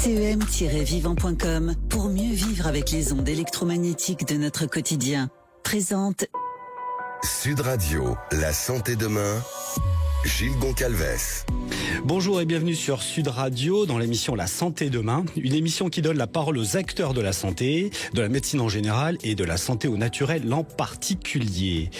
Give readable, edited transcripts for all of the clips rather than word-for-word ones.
CEM-vivant.com pour mieux vivre avec les ondes électromagnétiques de notre quotidien. Présente Sud Radio, la santé demain, Gilles Goncalves. Bonjour et bienvenue sur Sud Radio dans l'émission La Santé Demain, une émission qui donne la parole aux acteurs de la santé, de la médecine en général et de la santé au naturel en particulier.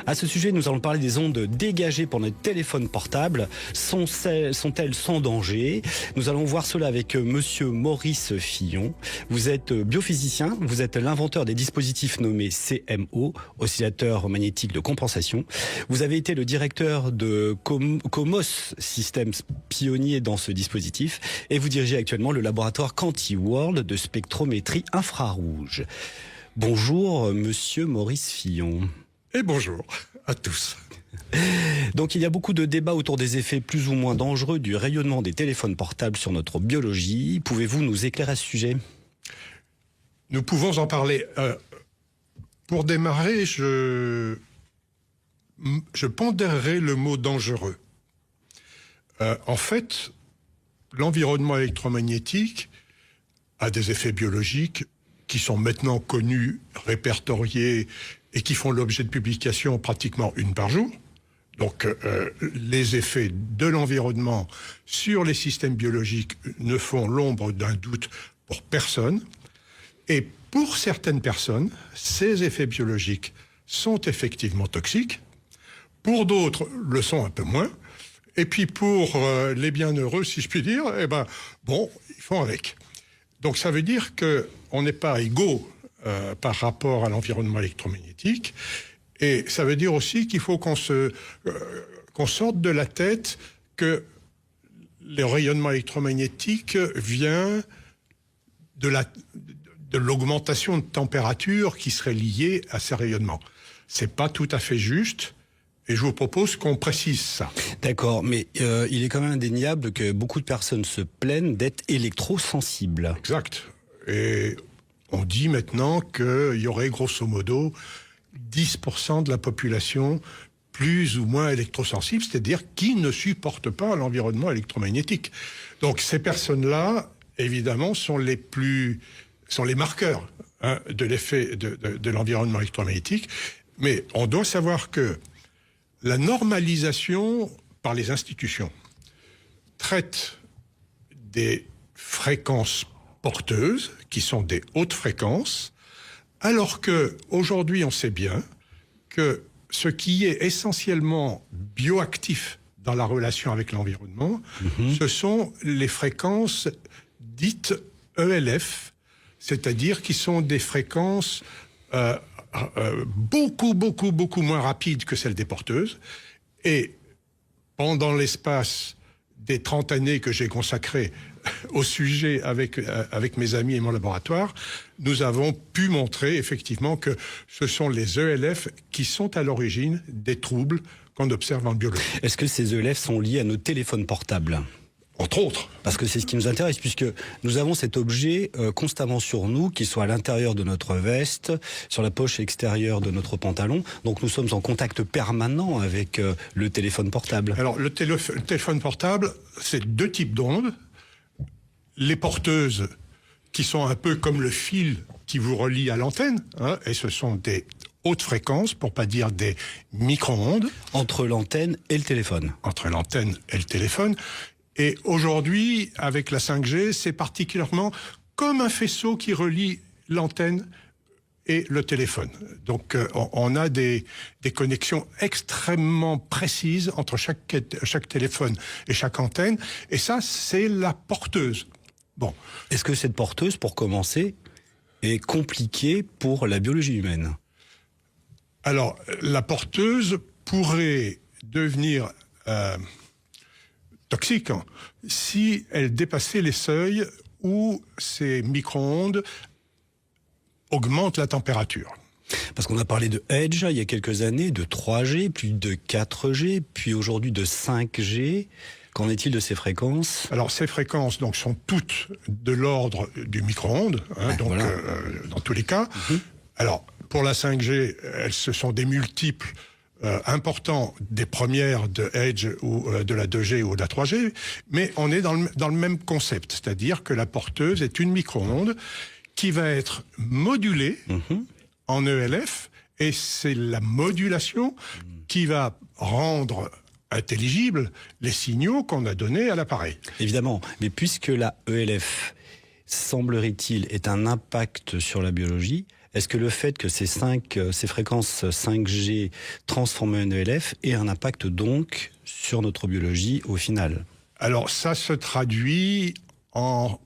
À ce sujet, nous allons parler des ondes dégagées pour notre téléphone portable. Sont-elles sans danger? Nous allons voir cela avec monsieur Maurice Fillon. Vous êtes biophysicien, vous êtes l'inventeur des dispositifs nommés CMO, oscillateur magnétique de compensation. Vous avez été le directeur de Comos Systems, pionnier dans ce dispositif, et vous dirigez actuellement le laboratoire QuantiWorld de spectrométrie infrarouge. Bonjour monsieur Maurice Fillon. Et bonjour à tous. Donc il y a beaucoup de débats autour des effets plus ou moins dangereux du rayonnement des téléphones portables sur notre biologie. Pouvez-vous nous éclairer à ce sujet? Nous pouvons en parler. Pour démarrer, je pondérerai le mot dangereux. En fait, l'environnement électromagnétique a des effets biologiques qui sont maintenant connus, répertoriés et qui font l'objet de publications pratiquement une par jour. Donc, les effets de l'environnement sur les systèmes biologiques ne font l'ombre d'un doute pour personne. Et pour certaines personnes, ces effets biologiques sont effectivement toxiques. Pour d'autres, le sont un peu moins. Et puis pour les bienheureux, si je puis dire, ils font avec. Donc ça veut dire qu'on n'est pas égaux par rapport à l'environnement électromagnétique. Et ça veut dire aussi qu'il faut qu'on sorte de la tête que le rayonnement électromagnétique vient de l'augmentation de température qui serait liée à ces rayonnements. C'est pas tout à fait juste. Et je vous propose qu'on précise ça. D'accord, mais il est quand même indéniable que beaucoup de personnes se plaignent d'être électrosensibles. Exact. Et on dit maintenant qu'il y aurait grosso modo 10% de la population plus ou moins électrosensible, c'est-à-dire qui ne supportent pas l'environnement électromagnétique. Donc ces personnes-là, évidemment, sont les marqueurs de l'effet de l'environnement électromagnétique. Mais on doit savoir que la normalisation par les institutions traite des fréquences porteuses, qui sont des hautes fréquences, alors que aujourd'hui on sait bien que ce qui est essentiellement bioactif dans la relation avec l'environnement, ce sont les fréquences dites ELF, c'est-à-dire qui sont des fréquences beaucoup moins rapide que celle des porteuses. Et pendant l'espace des 30 années que j'ai consacrées au sujet avec mes amis et mon laboratoire, nous avons pu montrer effectivement que ce sont les ELF qui sont à l'origine des troubles qu'on observe en biologie. Est-ce que ces ELF sont liés à nos téléphones portables ? Entre autres. Parce que c'est ce qui nous intéresse, puisque nous avons cet objet constamment sur nous, qu'il soit à l'intérieur de notre veste, sur la poche extérieure de notre pantalon. Donc nous sommes en contact permanent avec le téléphone portable. Alors le téléphone portable, c'est deux types d'ondes. Les porteuses, qui sont un peu comme le fil qui vous relie à l'antenne, et ce sont des hautes fréquences, pour pas dire des micro-ondes. Entre l'antenne et le téléphone. Entre l'antenne et le téléphone. Et aujourd'hui, avec la 5G, c'est particulièrement comme un faisceau qui relie l'antenne et le téléphone. Donc, on a des connexions extrêmement précises entre chaque téléphone et chaque antenne. Et ça, c'est la porteuse. Bon. Est-ce que cette porteuse, pour commencer, est compliquée pour la biologie humaine ? Alors, la porteuse pourrait devenir toxique si elle dépassait les seuils où ces micro-ondes augmentent la température. Parce qu'on a parlé de Edge il y a quelques années, de 3G, puis de 4G, puis aujourd'hui de 5G. Qu'en est-il de ces fréquences ? Alors ces fréquences donc, sont toutes de l'ordre du micro-ondes, dans tous les cas. Alors pour la 5G, ce sont des multiples important des premières de Edge ou de la 2G ou de la 3G, mais on est dans le même concept, c'est-à-dire que la porteuse est une micro-onde qui va être modulée en ELF, et c'est la modulation qui va rendre intelligibles les signaux qu'on a donnés à l'appareil. Évidemment, mais puisque la ELF, semblerait-il, est un impact sur la biologie, est-ce que le fait que ces fréquences 5G transformées en ELF ait un impact donc sur notre biologie au final? Alors ça se traduit en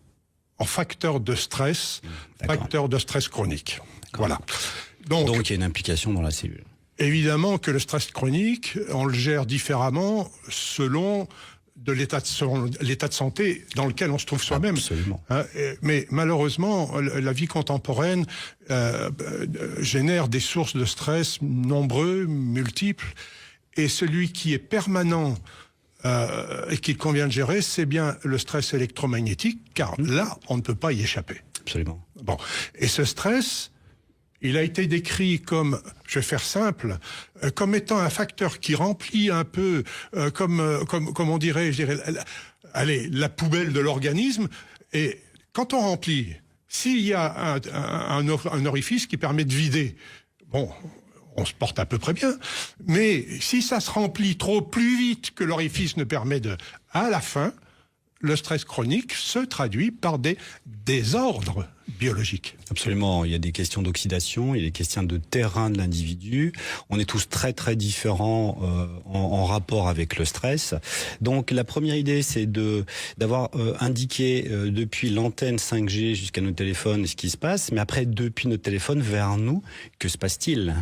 facteur de stress, chronique. Voilà. Donc il y a une implication dans la cellule. Évidemment que le stress chronique, on le gère différemment selon l'état de santé dans lequel on se trouve soi-même. Absolument. Mais malheureusement, la vie contemporaine génère des sources de stress nombreux, multiples, et celui qui est permanent et qu'il convient de gérer, c'est bien le stress électromagnétique, car là, on ne peut pas y échapper. Absolument. Bon. Et ce stress, il a été décrit comme, je vais faire simple, comme étant un facteur qui remplit un peu, comme on dirait, la poubelle de l'organisme. Et quand on remplit, s'il y a un orifice qui permet de vider, bon, on se porte à peu près bien. Mais si ça se remplit plus vite que l'orifice ne permet à la fin, le stress chronique se traduit par des désordres biologiques. Absolument, il y a des questions d'oxydation, il y a des questions de terrain de l'individu. On est tous très très différents en rapport avec le stress. Donc la première idée, c'est d'avoir indiqué depuis l'antenne 5G jusqu'à nos téléphones ce qui se passe, mais après depuis notre téléphone vers nous, que se passe-t-il ?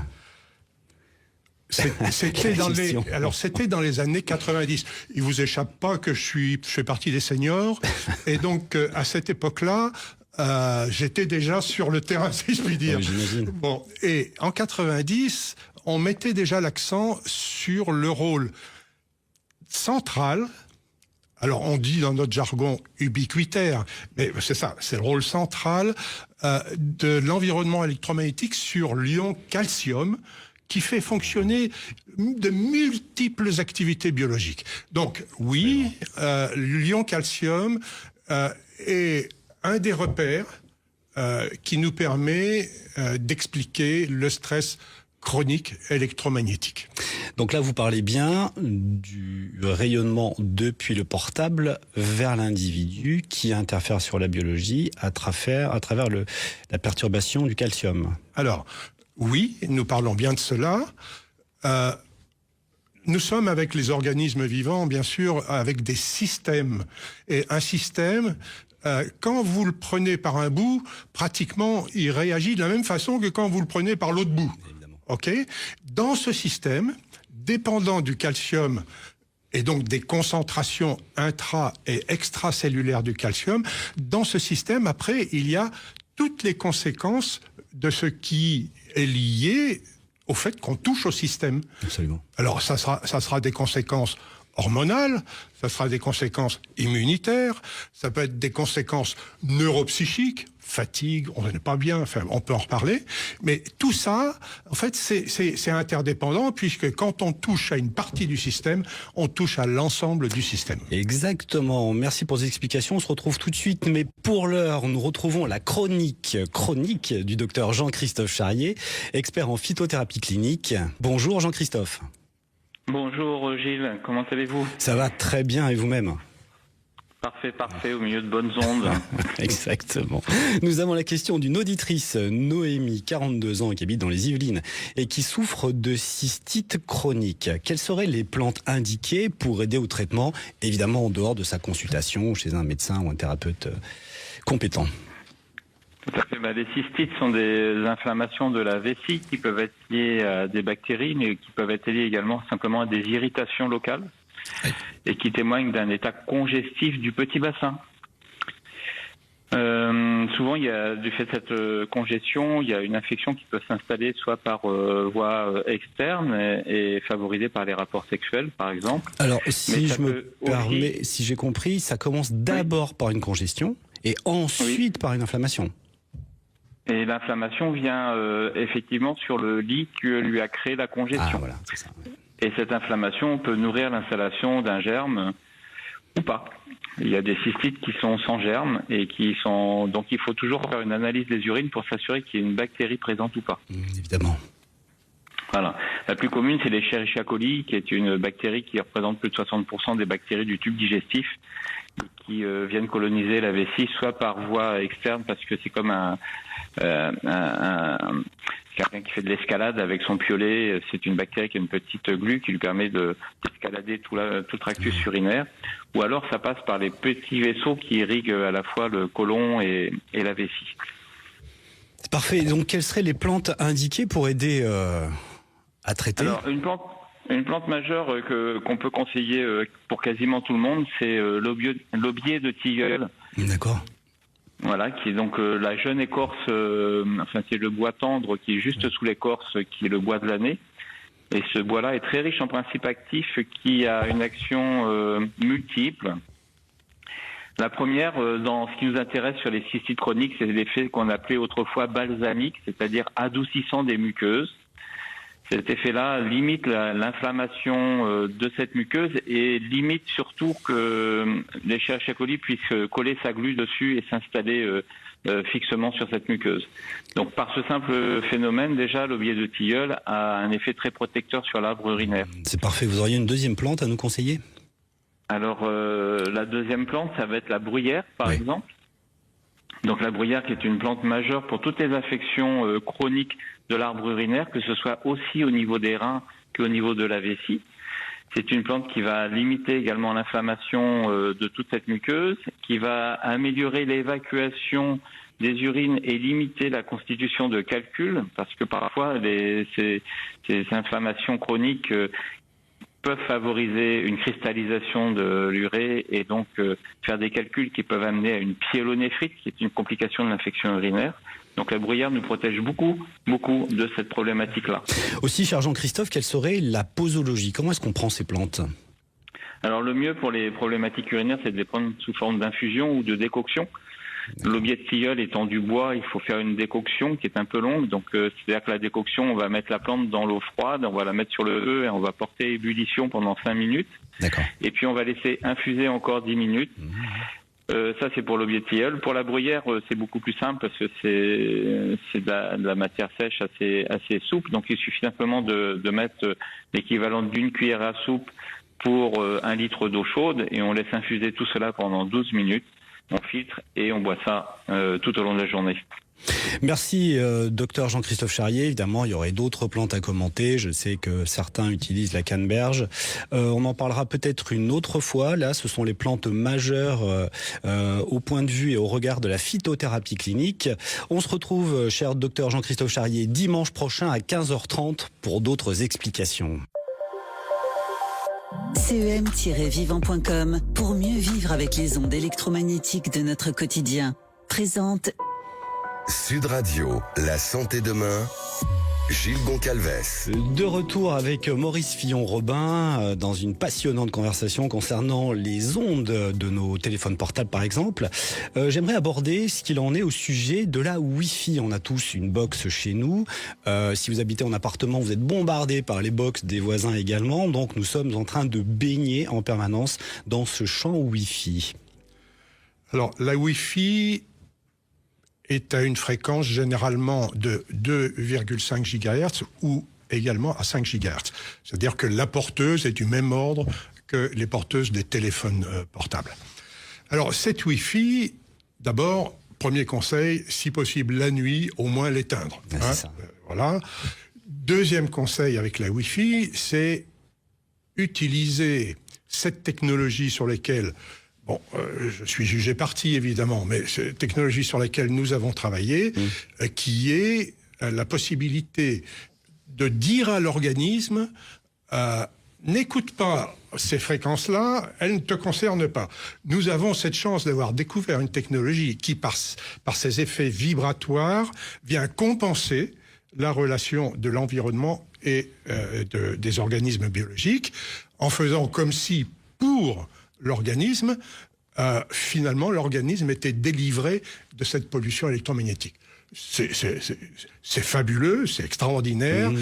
C'était dans les années 90. Il vous échappe pas que je fais partie des seniors, et donc à cette époque-là, j'étais déjà sur le terrain, si je puis dire. Oui, j'imagine. Bon, et en 90, on mettait déjà l'accent sur le rôle central. Alors on dit dans notre jargon ubiquitaire, mais c'est ça, c'est le rôle central de l'environnement électromagnétique sur l'ion calcium, qui fait fonctionner de multiples activités biologiques. Donc oui, l'ion calcium est un des repères qui nous permet d'expliquer le stress chronique électromagnétique. Donc là, vous parlez bien du rayonnement depuis le portable vers l'individu qui interfère sur la biologie à travers la perturbation du calcium. Alors, oui, nous parlons bien de cela. Nous sommes avec les organismes vivants, bien sûr, avec des systèmes. Et un système, quand vous le prenez par un bout, pratiquement, il réagit de la même façon que quand vous le prenez par l'autre bout. Évidemment. OK ? Dans ce système, dépendant du calcium et donc des concentrations intra- et extracellulaires du calcium, dans ce système, après, il y a toutes les conséquences de ce qui est lié au fait qu'on touche au système. Absolument. Alors, ça sera des conséquences hormonales, ça sera des conséquences immunitaires, ça peut être des conséquences neuropsychiques, fatigue, on n'est pas bien, enfin, on peut en reparler, mais tout ça, en fait, c'est interdépendant, puisque quand on touche à une partie du système, on touche à l'ensemble du système. Exactement, merci pour ces explications, on se retrouve tout de suite, mais pour l'heure, nous retrouvons la chronique du docteur Jean-Christophe Charrier, expert en phytothérapie clinique. Bonjour Jean-Christophe. Bonjour Gilles, comment allez-vous? Ça va très bien, et vous-même? Parfait, au milieu de bonnes ondes. Exactement. Nous avons la question d'une auditrice, Noémie, 42 ans, qui habite dans les Yvelines et qui souffre de cystite chronique. Quelles seraient les plantes indiquées pour aider au traitement, évidemment en dehors de sa consultation chez un médecin ou un thérapeute compétent? Tout à fait. Les cystites sont des inflammations de la vessie qui peuvent être liées à des bactéries, mais qui peuvent être liées également simplement à des irritations locales. Oui. Et qui témoignent d'un état congestif du petit bassin. Souvent, il y a, du fait de cette congestion, il y a une infection qui peut s'installer soit par voie externe et favorisée par les rapports sexuels, par exemple. Alors, si je me permets, si j'ai compris, ça commence d'abord par une congestion et ensuite par une inflammation. Et l'inflammation vient effectivement sur le lit que lui a créé la congestion. Ah, voilà, c'est ça. Ouais. Et cette inflammation peut nourrir l'installation d'un germe ou pas. Il y a des cystites qui sont sans germe et qui sont... Donc il faut toujours faire une analyse des urines pour s'assurer qu'il y ait une bactérie présente ou pas. Évidemment. Voilà. La plus commune, c'est l'Escherichia coli, qui est une bactérie qui représente plus de 60% des bactéries du tube digestif, qui viennent coloniser la vessie, soit par voie externe, parce que c'est comme quelqu'un qui fait de l'escalade avec son piolet. C'est une bactérie qui a une petite glu qui lui permet d'escalader tout le tractus urinaire. Ou alors ça passe par les petits vaisseaux qui irriguent à la fois le côlon et la vessie. C'est parfait. Donc, quelles seraient les plantes indiquées pour aider à traiter? Alors, une plante majeure qu'on peut conseiller pour quasiment tout le monde, c'est l'aubier de tilleul. D'accord. Voilà, qui est donc la jeune écorce, c'est le bois tendre qui est juste sous l'écorce, qui est le bois de l'année. Et ce bois-là est très riche en principes actifs qui a une action multiple. La première, dans ce qui nous intéresse sur les cystites chroniques, c'est l'effet qu'on appelait autrefois balsamique, c'est-à-dire adoucissant des muqueuses. Cet effet-là limite l'inflammation de cette muqueuse et limite surtout que l'Escherichia coli puisse coller sa glu dessus et s'installer fixement sur cette muqueuse. Donc par ce simple phénomène, déjà l'aubier de tilleul a un effet très protecteur sur l'arbre urinaire. C'est parfait. Vous auriez une deuxième plante à nous conseiller? Alors la deuxième plante, ça va être la bruyère par exemple. Donc la bruyère qui est une plante majeure pour toutes les infections chroniques de l'arbre urinaire, que ce soit aussi au niveau des reins qu'au niveau de la vessie. C'est une plante qui va limiter également l'inflammation de toute cette muqueuse, qui va améliorer l'évacuation des urines et limiter la constitution de calculs, parce que parfois ces inflammations chroniques peuvent favoriser une cristallisation de l'urée et donc faire des calculs qui peuvent amener à une pyélonéphrite, qui est une complication de l'infection urinaire. Donc la bruyère nous protège beaucoup de cette problématique-là. Aussi, cher Jean-Christophe, quelle serait la posologie? Comment est-ce qu'on prend ces plantes? Alors le mieux pour les problématiques urinaires, c'est de les prendre sous forme d'infusion ou de décoction. L'aubier de tilleul étant du bois, il faut faire une décoction qui est un peu longue. Donc c'est-à-dire que la décoction, on va mettre la plante dans l'eau froide, on va la mettre sur le feu et on va porter ébullition pendant 5 minutes. D'accord. Et puis on va laisser infuser encore 10 minutes. Ça c'est pour l'aubier de tilleul. Pour la bruyère, c'est beaucoup plus simple parce que c'est de la matière sèche assez souple. Donc il suffit simplement de mettre l'équivalent d'une cuillère à soupe pour 1 litre d'eau chaude et on laisse infuser tout cela pendant 12 minutes. On filtre et on boit ça tout au long de la journée. Merci docteur Jean-Christophe Charrier. Évidemment, il y aurait d'autres plantes à commenter. Je sais que certains utilisent la canneberge. On en parlera peut-être une autre fois. Là, ce sont les plantes majeures au point de vue et au regard de la phytothérapie clinique. On se retrouve, cher docteur Jean-Christophe Charrier, dimanche prochain à 15h30 pour d'autres explications. CEM-vivant.com pour mieux vivre avec les ondes électromagnétiques de notre quotidien. Présente Sud Radio, la santé demain, Gilles Goncalves. De retour avec Maurice Fillon-Robin dans une passionnante conversation concernant les ondes de nos téléphones portables par exemple. J'aimerais aborder ce qu'il en est au sujet de la Wi-Fi. On a tous une box chez nous. Si vous habitez en appartement, vous êtes bombardé par les box des voisins également. Donc nous sommes en train de baigner en permanence dans ce champ Wi-Fi. Alors la Wi-Fi est à une fréquence généralement de 2,5 GHz ou également à 5 GHz. C'est-à-dire que la porteuse est du même ordre que les porteuses des téléphones portables. Alors cette Wi-Fi, d'abord, premier conseil, si possible la nuit, au moins l'éteindre. C'est ça. Voilà. Deuxième conseil avec la Wi-Fi, c'est utiliser cette technologie sur laquelle je suis jugé parti, évidemment, mais c'est une technologie sur laquelle nous avons travaillé, qui est la possibilité de dire à l'organisme n'écoute pas ces fréquences-là, elles ne te concernent pas. Nous avons cette chance d'avoir découvert une technologie qui, par ses effets vibratoires, vient compenser la relation de l'environnement et des organismes biologiques, en faisant comme si, pour l'organisme, finalement, l'organisme était délivré de cette pollution électromagnétique. c'est fabuleux, c'est extraordinaire.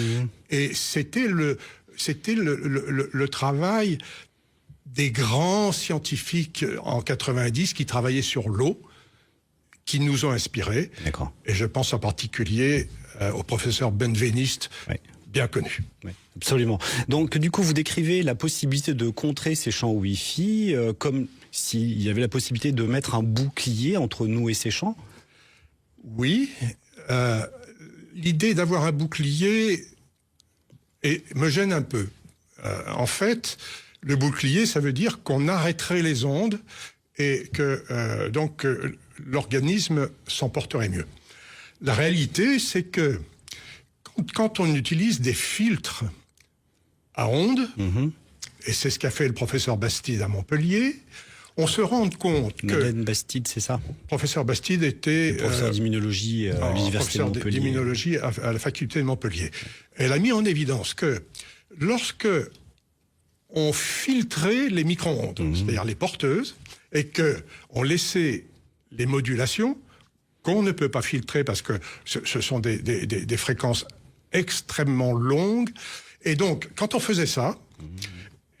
Et c'était le travail des grands scientifiques en 90 qui travaillaient sur l'eau, qui nous ont inspirés. D'accord. Et je pense en particulier au professeur Benveniste, bien connu. Oui, absolument. Donc, du coup, vous décrivez la possibilité de contrer ces champs Wi-Fi comme s'il y avait la possibilité de mettre un bouclier entre nous et ces champs. Oui. L'idée d'avoir un bouclier me gêne un peu. En fait, le bouclier, ça veut dire qu'on arrêterait les ondes et que donc l'organisme s'en porterait mieux. La réalité, c'est que quand on utilise des filtres à ondes, et c'est ce qu'a fait le professeur Bastide à Montpellier, on se rend compte que... Madeleine Bastide, c'est ça? Le professeur Bastide était... professeur d'immunologie à l'université de Montpellier. Professeur d'immunologie à la faculté de Montpellier. Elle a mis en évidence que lorsque on filtrait les micro-ondes, c'est-à-dire les porteuses, et qu'on laissait les modulations, qu'on ne peut pas filtrer parce que ce sont des fréquences extrêmement longues. Et donc, quand on faisait ça,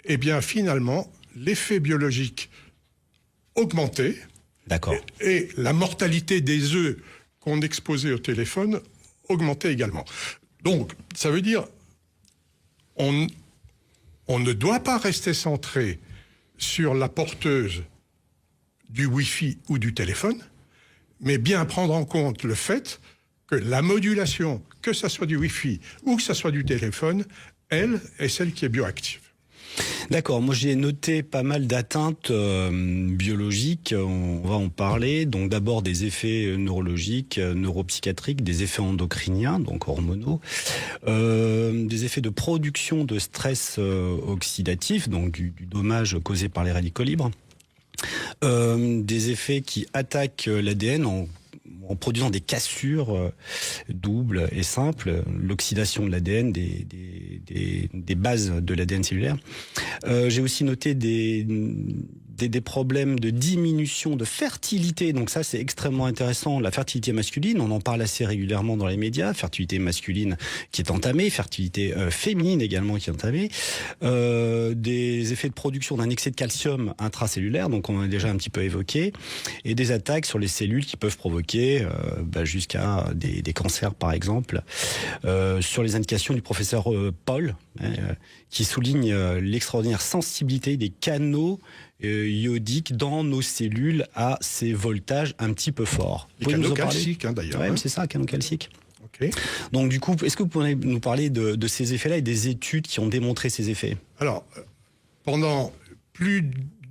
eh bien, finalement, l'effet biologique augmentait. D'accord. Et la mortalité des œufs qu'on exposait au téléphone augmentait également. Donc, ça veut dire on ne doit pas rester centré sur la porteuse du Wi-Fi ou du téléphone, mais bien prendre en compte le fait que la modulation, que ça soit du Wi-Fi ou que ça soit du téléphone, elle est celle qui est bioactive. D'accord, moi j'ai noté pas mal d'atteintes biologiques, on va en parler. Donc d'abord des effets neurologiques, neuropsychiatriques, des effets endocriniens, donc hormonaux, des effets de production de stress oxydatif, donc du dommage causé par les radicaux libres, des effets qui attaquent l'ADN en produisant des cassures doubles et simples, l'oxydation de l'ADN, des bases de l'ADN cellulaire. J'ai aussi noté des problèmes de diminution de fertilité. Donc ça, c'est extrêmement intéressant. La fertilité masculine, on en parle assez régulièrement dans les médias. Fertilité masculine qui est entamée, fertilité féminine également qui est entamée. Des effets de production d'un excès de calcium intracellulaire, donc on en a déjà un petit peu évoqué. Et des attaques sur les cellules qui peuvent provoquer jusqu'à des cancers, par exemple. Sur les indications du professeur Paul, qui souligne l'extraordinaire sensibilité des canaux iodiques dans nos cellules à ces voltages un petit peu forts. Les canaux calciques, d'ailleurs. Oui, c'est ça, canaux calciques. Okay. Donc du coup, est-ce que vous pouvez nous parler de ces effets-là et des études qui ont démontré ces effets? Alors, pendant plus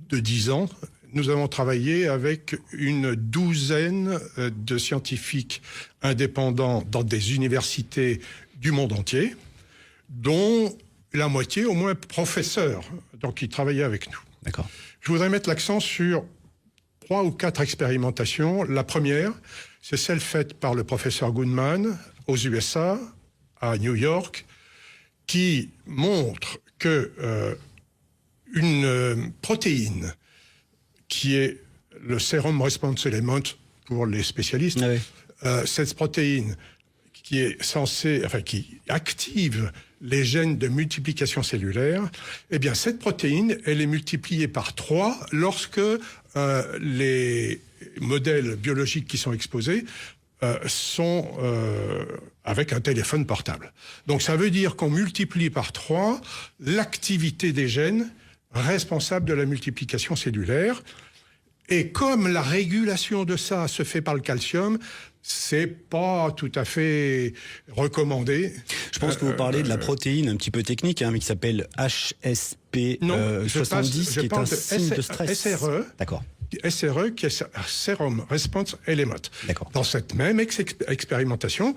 de 10 ans, nous avons travaillé avec une douzaine de scientifiques indépendants dans des universités du monde entier, dont la moitié au moins professeurs, donc qui travaillaient avec nous. D'accord. Je voudrais mettre l'accent sur 3 ou 4 expérimentations. La première, c'est celle faite par le professeur Goodman aux USA, à New York, qui montre que une protéine qui est le Serum Response Element pour les spécialistes, cette protéine qui est qui active les gènes de multiplication cellulaire, eh bien cette protéine, elle est multipliée par 3 lorsque les modèles biologiques qui sont exposés sont avec un téléphone portable. Donc ça veut dire qu'on multiplie par 3 l'activité des gènes responsables de la multiplication cellulaire. Et comme la régulation de ça se fait par le calcium, c'est pas tout à fait recommandé. Je pense que vous parlez de la protéine un petit peu technique, mais qui s'appelle HSP 70, qui est un signe de stress. SRE. D'accord. SRE, qui est Serum Response Element. D'accord. Dans cette même expérimentation,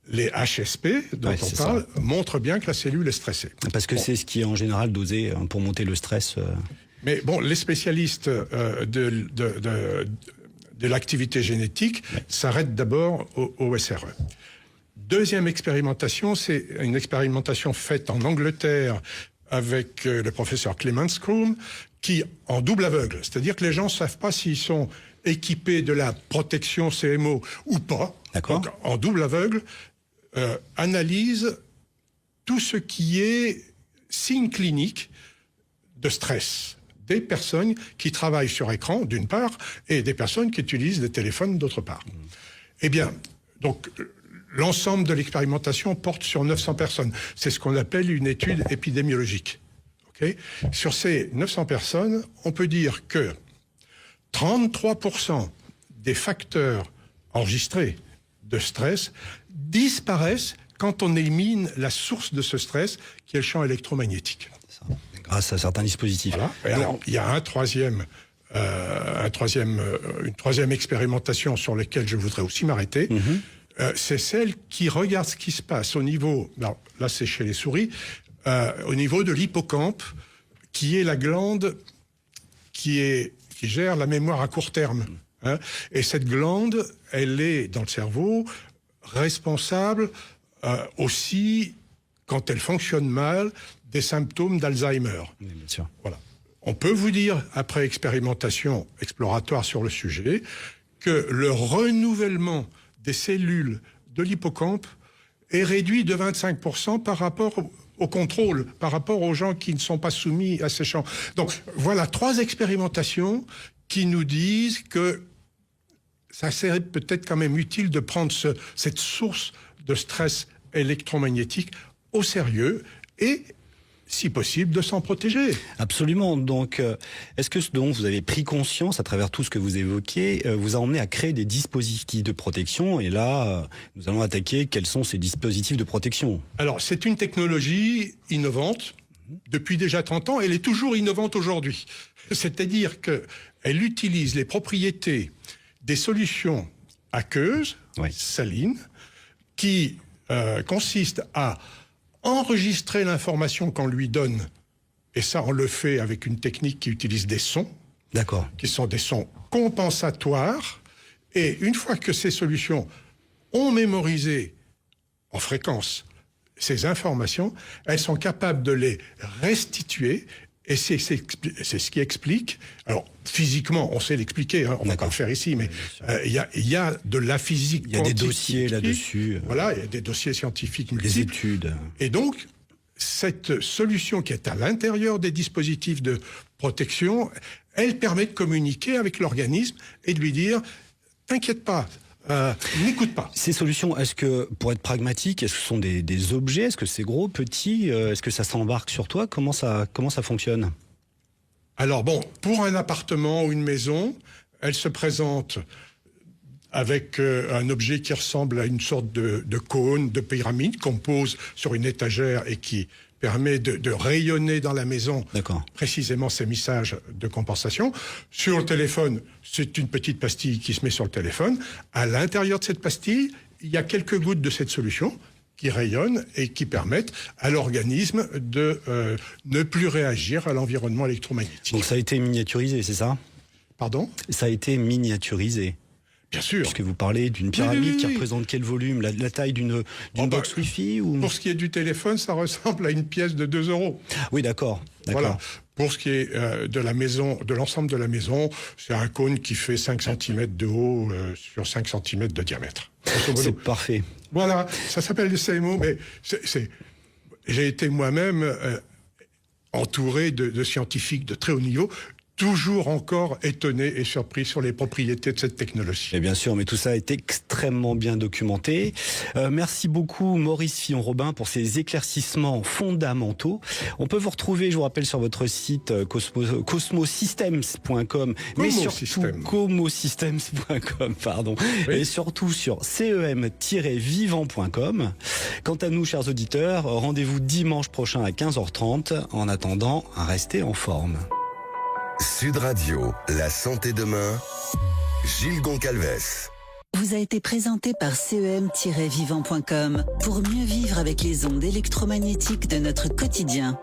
les HSP dont on parle montrent bien que la cellule est stressée. Parce que c'est ce qui est en général dosé pour monter le stress. Mais bon, les spécialistes de l'activité génétique s'arrêtent d'abord au SRE. Deuxième expérimentation, c'est une expérimentation faite en Angleterre avec le professeur Clemens Croom, qui en double aveugle, c'est-à-dire que les gens ne savent pas s'ils sont équipés de la protection CMO ou pas. D'accord. Donc, en double aveugle, analyse tout ce qui est signe clinique de stress des personnes qui travaillent sur écran, d'une part, et des personnes qui utilisent des téléphones, d'autre part. Eh bien, donc, l'ensemble de l'expérimentation porte sur 900 personnes. C'est ce qu'on appelle une étude épidémiologique. Okay ? Sur ces 900 personnes, on peut dire que 33% des facteurs enregistrés de stress disparaissent quand on élimine la source de ce stress, qui est le champ électromagnétique. Grâce à certains dispositifs. Voilà. Et alors, il y a une troisième expérimentation sur laquelle je voudrais aussi m'arrêter. C'est celle qui regarde ce qui se passe au niveau, là c'est chez les souris, au niveau de l'hippocampe, qui est la glande qui gère la mémoire à court terme. Hein. Et cette glande, elle est dans le cerveau responsable aussi, quand elle fonctionne mal, des symptômes d'Alzheimer. Oui, bien sûr. Voilà. On peut vous dire, après expérimentation exploratoire sur le sujet, que le renouvellement des cellules de l'hippocampe est réduit de 25% par rapport au contrôle, par rapport aux gens qui ne sont pas soumis à ces champs. Donc voilà 3 expérimentations qui nous disent que ça serait peut-être quand même utile de prendre cette source de stress électromagnétique au sérieux et, si possible, de s'en protéger. Absolument. Donc, est-ce que ce dont vous avez pris conscience à travers tout ce que vous évoquez vous a emmené à créer des dispositifs de protection? Et là, nous allons attaquer quels sont ces dispositifs de protection. Alors, c'est une technologie innovante depuis déjà 30 ans. Elle est toujours innovante aujourd'hui. C'est-à-dire qu'elle utilise les propriétés des solutions aqueuses, salines, qui consistent à enregistrer l'information qu'on lui donne, et ça on le fait avec une technique qui utilise des sons, qui sont des sons compensatoires, et une fois que ces solutions ont mémorisé en fréquence ces informations, elles sont capables de les restituer, et c'est ce qui explique, alors physiquement on sait l'expliquer, on ne va pas le faire ici, mais il y a de la physique quantique. Il y a des dossiers là-dessus. Voilà, il y a des dossiers scientifiques multiples. Des études. Et donc, cette solution qui est à l'intérieur des dispositifs de protection, elle permet de communiquer avec l'organisme et de lui dire « T'inquiète pas ». N'écoute pas. Ces solutions, est-ce que, pour être pragmatique, est-ce que ce sont des objets? Est-ce que c'est gros, petit? Est-ce que ça s'embarque sur toi? Comment ça fonctionne? Alors bon, pour un appartement ou une maison, elle se présente avec un objet qui ressemble à une sorte de cône, de pyramide qu'on pose sur une étagère et qui permet de rayonner dans la maison précisément ces messages de compensation. Sur le téléphone, c'est une petite pastille qui se met sur le téléphone. À l'intérieur de cette pastille, il y a quelques gouttes de cette solution qui rayonnent et qui permettent à l'organisme de ne plus réagir à l'environnement électromagnétique. Donc ça a été miniaturisé, c'est ça? Pardon? Ça a été miniaturisé. Bien sûr. Puisque vous parlez d'une pyramide qui représente quel volume? La taille d'une box Wi-Fi ou... Pour ce qui est du téléphone, ça ressemble à une pièce de 2 €. Oui, d'accord. Voilà. Pour ce qui est de la maison, de l'ensemble de la maison, c'est un cône qui fait 5 cm de haut sur 5 cm de diamètre. C'est parfait. Voilà, ça s'appelle le CMO, mais j'ai été moi-même entouré de scientifiques de très haut niveau, toujours encore étonné et surpris sur les propriétés de cette technologie. Et bien sûr, mais tout ça est extrêmement bien documenté. Merci beaucoup Maurice Fillon-Robin pour ces éclaircissements fondamentaux. On peut vous retrouver, je vous rappelle, sur votre site cosmosystems.com, mais surtout comosystems.com, pardon, et surtout sur cem-vivant.com. Quant à nous, chers auditeurs, rendez-vous dimanche prochain à 15h30. En attendant, restez en forme. Sud Radio, la santé demain, Gilles Goncalves. Vous a été présenté par cem-vivant.com pour mieux vivre avec les ondes électromagnétiques de notre quotidien.